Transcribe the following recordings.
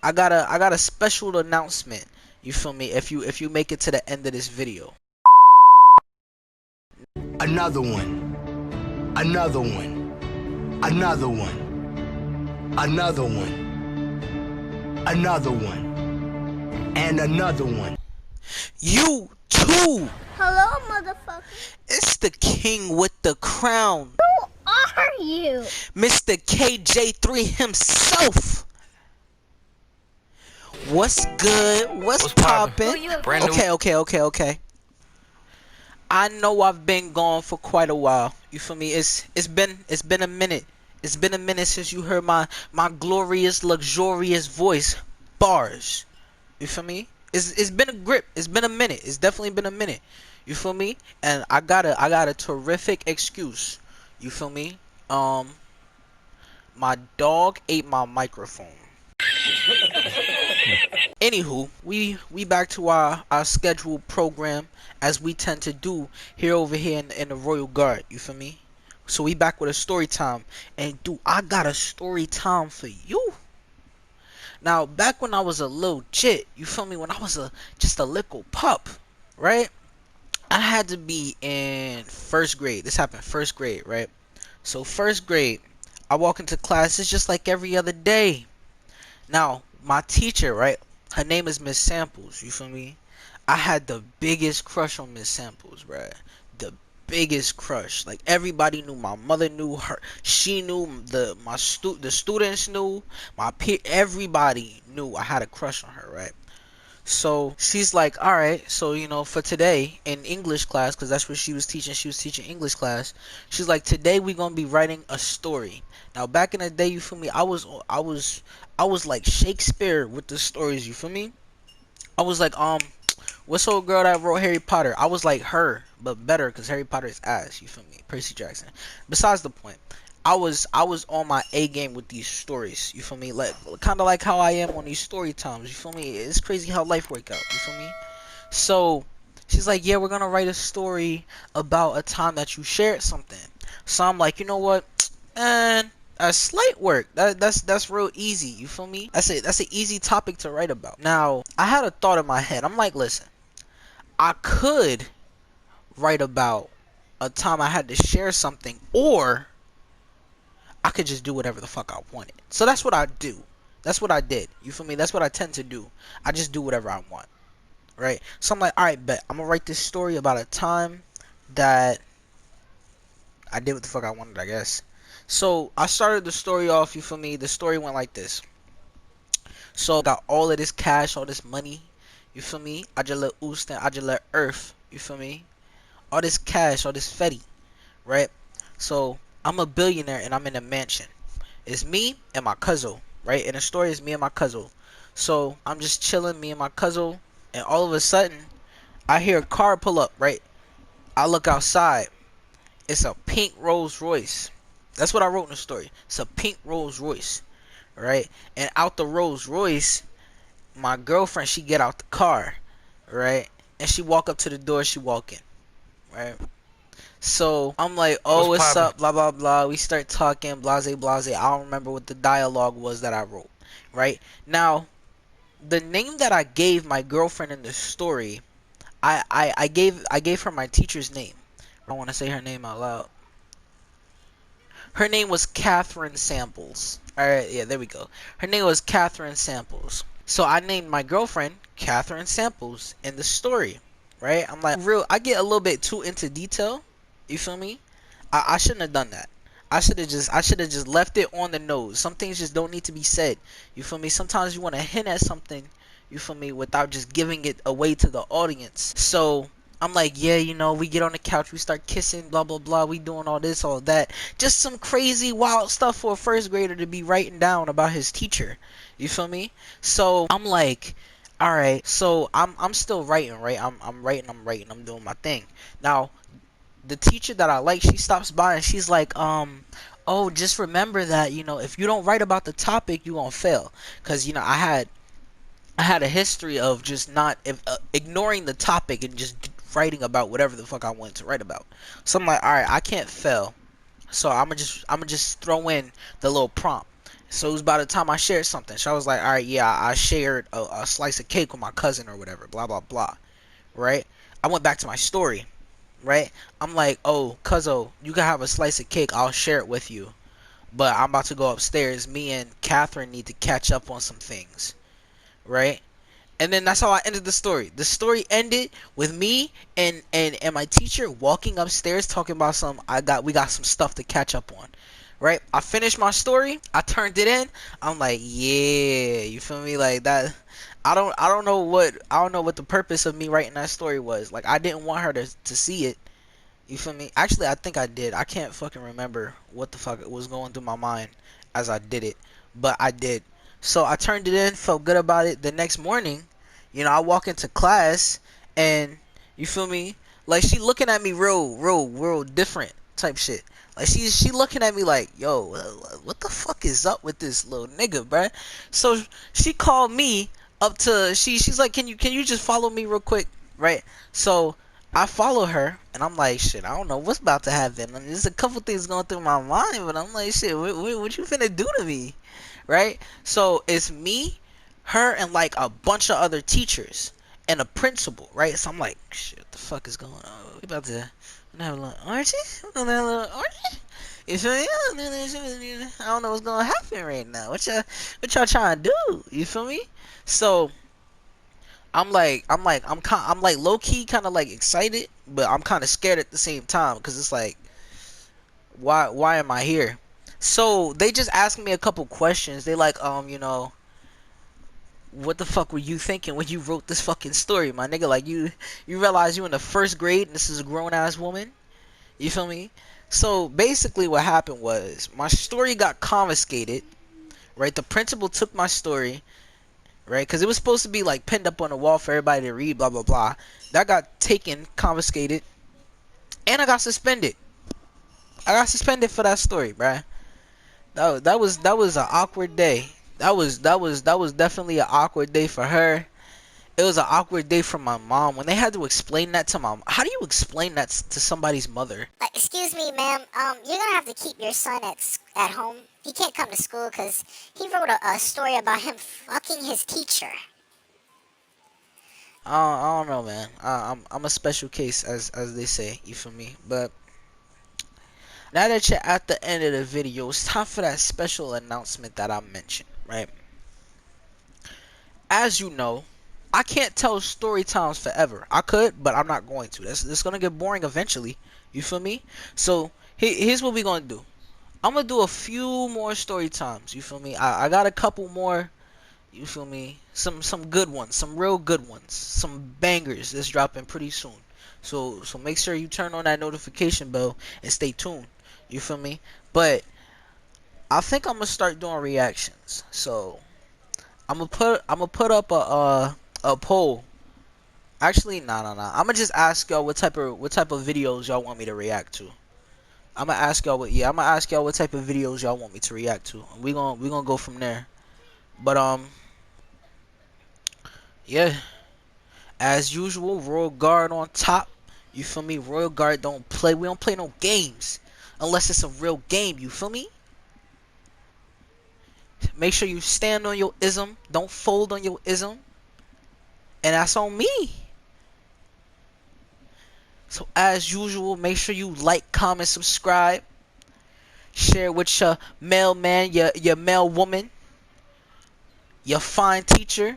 I got a special announcement. You feel me? If you make it to the end of this video. Another one. Another one. Another one. Another one. Another one. And another one. You too. Hello, motherfucker. It's the king with the crown. Who are you? Mr. KJ3 himself. What's good? What's poppin'? Okay. I know I've been gone for quite a while. You feel me? It's been a minute. It's been a minute since you heard my glorious, luxurious voice. Bars. You feel me? It's been a grip. It's been a minute. It's definitely been a minute. You feel me? And I got a terrific excuse. You feel me? My dog ate my microphone. Anywho, we back to our scheduled program as we tend to do here over here in the Royal Guard. You feel me? So we back with a story time, and dude, I got a story time for you. Now, back when I was a little jit, you feel me? When I was just a little pup, right? I had to be in first grade. This happened first grade, right? So first grade, I walk into class. It's just like every other day. Now, my teacher, right? Her name is Miss Samples. You feel me? I had the biggest crush on Miss Samples, bruh. The biggest crush. Like everybody knew. My mother knew her. She knew. The students knew. My peer. Everybody knew I had a crush on her, right? So she's like, all right. So for today in English class, because that's what she was teaching. She was teaching English class. She's like, today we're gonna be writing a story. Now back in the day, you feel me? I was like Shakespeare with the stories. You feel me? I was like, what's the old girl that wrote Harry Potter? I was like her, but better because Harry Potter is ass. You feel me? Percy Jackson. Besides the point, I was on my A game with these stories. You feel me? Like kind of like how I am on these story times. You feel me? It's crazy how life work out. You feel me? So she's like, yeah, we're gonna write a story about a time that you shared something. So I'm like, you know what? And a slight work. That's real easy. You feel me? That's an easy topic to write about. Now I had a thought in my head. I'm like, listen, I could write about a time I had to share something, or I could just do whatever the fuck I wanted. So that's what I do. That's what I did. You feel me? That's what I tend to do. I just do whatever I want. Right? So I'm like, alright, bet. I'm gonna write this story about a time that I did what the fuck I wanted, I guess. So I started the story off, you feel me? The story went like this. So I got all of this cash, all this money, you feel me? I just let Houston, I just let Earth, you feel me? All this cash, all this fetty, right? So I'm a billionaire and I'm in a mansion. It's me and my cousin, right? And the story is me and my cousin. So I'm just chilling, me and my cousin, and all of a sudden I hear a car pull up, right? I look outside. It's a pink Rolls Royce. That's what I wrote in the story. It's a pink Rolls Royce, right? And out the Rolls Royce, my girlfriend, she get out the car, right? And she walk up to the door. She walk in, right? So I'm like, oh, what's up? Blah blah blah. We start talking, blase blase. I don't remember what the dialogue was that I wrote, right? Now, the name that I gave my girlfriend in the story, I gave her my teacher's name. I don't want to say her name out loud. Her name was Catherine Samples. Alright, yeah, there we go. Her name was Catherine Samples. So I named my girlfriend Catherine Samples in the story. Right? I'm like, I get a little bit too into detail. You feel me? I shouldn't have done that. I should have just left it on the nose. Some things just don't need to be said. You feel me? Sometimes you want to hint at something, you feel me, without just giving it away to the audience. So I'm like, yeah, we get on the couch, we start kissing, blah blah blah, we doing all this, all that. Just some crazy wild stuff for a first grader to be writing down about his teacher. You feel me? So I'm like, alright, so I'm still writing, right? I'm writing, I'm doing my thing. Now, the teacher that I like, she stops by and she's like, oh, just remember that, if you don't write about the topic, you gonna fail. Cause I had a history of just not ignoring the topic and just writing about whatever the fuck I wanted to write about. So I'm like, all right, I can't fail. So I'm gonna just throw in the little prompt. So it was by the time I shared something. So I was like, all right, yeah, I shared a slice of cake with my cousin or whatever, blah, blah, blah. Right? I went back to my story. Right? I'm like, oh, cuzzo, you can have a slice of cake. I'll share it with you. But I'm about to go upstairs. Me and Catherine need to catch up on some things. Right? And then that's how I ended the story. The story ended with me and my teacher walking upstairs talking about we got some stuff to catch up on. Right? I finished my story. I turned it in. I'm like, yeah, you feel me? Like that. I don't know what the purpose of me writing that story was. Like I didn't want her to see it. You feel me? Actually, I think I did. I can't fucking remember what the fuck was going through my mind as I did it, but I did. So I turned it in, felt good about it. The next morning, I walk into class and you feel me? Like she looking at me real different type shit. Like she looking at me like, yo, what the fuck is up with this little nigga, bruh? So she called me up to she's like, can you just follow me real quick, right? So I follow her, and I'm like, shit, I don't know what's about to happen. I mean, there's a couple things going through my mind, but I'm like, shit, what you finna do to me, right? So it's me, her, and like a bunch of other teachers and a principal, right? So I'm like, shit, what the fuck is going on? We about to have a little orgy? We gonna have a little orgy? You feel me? I don't know what's gonna happen right now. What y'all trying to do? You feel me? So I'm like low key kind of like excited, but I'm kind of scared at the same time because it's like, why am I here? So they just asked me a couple questions. They like, what the fuck were you thinking when you wrote this fucking story, my nigga? Like you realize you in the first grade and this is a grown ass woman. You feel me? So basically, what happened was my story got confiscated. Right, the principal took my story, right? Because it was supposed to be like pinned up on the wall for everybody to read, blah blah blah. That got taken, confiscated, and I got suspended. I got suspended for that story, bruh. That was an awkward day. That was definitely an awkward day for her. It was an awkward day for my mom when they had to explain that to mom. How do you explain that to somebody's mother? Excuse me, ma'am. You're gonna have to keep your son at home. He can't come to school because he wrote a story about him fucking his teacher. I don't know, man. I'm a special case, as they say. You feel me? But now that you're at the end of the video, it's time for that special announcement that I mentioned, right? As you know, I can't tell story times forever. I could, but I'm not going to. That's gonna get boring eventually. You feel me? So here's what we gonna do. I'm gonna do a few more story times. You feel me? I got a couple more. You feel me? Some good ones, some real good ones, some bangers that's dropping pretty soon. So make sure you turn on that notification bell and stay tuned. You feel me? But I think I'm gonna start doing reactions. So I'm gonna put up a poll. Actually, nah. I'm gonna just ask y'all what type of videos y'all want me to react to. I'm gonna ask y'all what type of videos y'all want me to react to. We gonna go from there. But yeah, as usual, Royal Guard on top. You feel me? Royal Guard don't play. We don't play no games unless it's a real game. You feel me? Make sure you stand on your ism. Don't fold on your ism. And that's on me. So as usual, make sure you like, comment, subscribe. Share with your mailman, your mail woman, your fine teacher.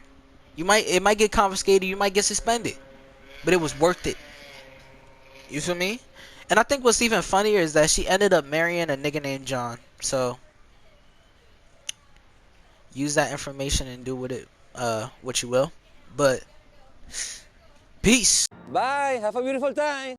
It might get confiscated, you might get suspended. But it was worth it. You feel me? And I think what's even funnier is that she ended up marrying a nigga named John. So use that information and do with it what you will. But peace. Bye. Have a beautiful time.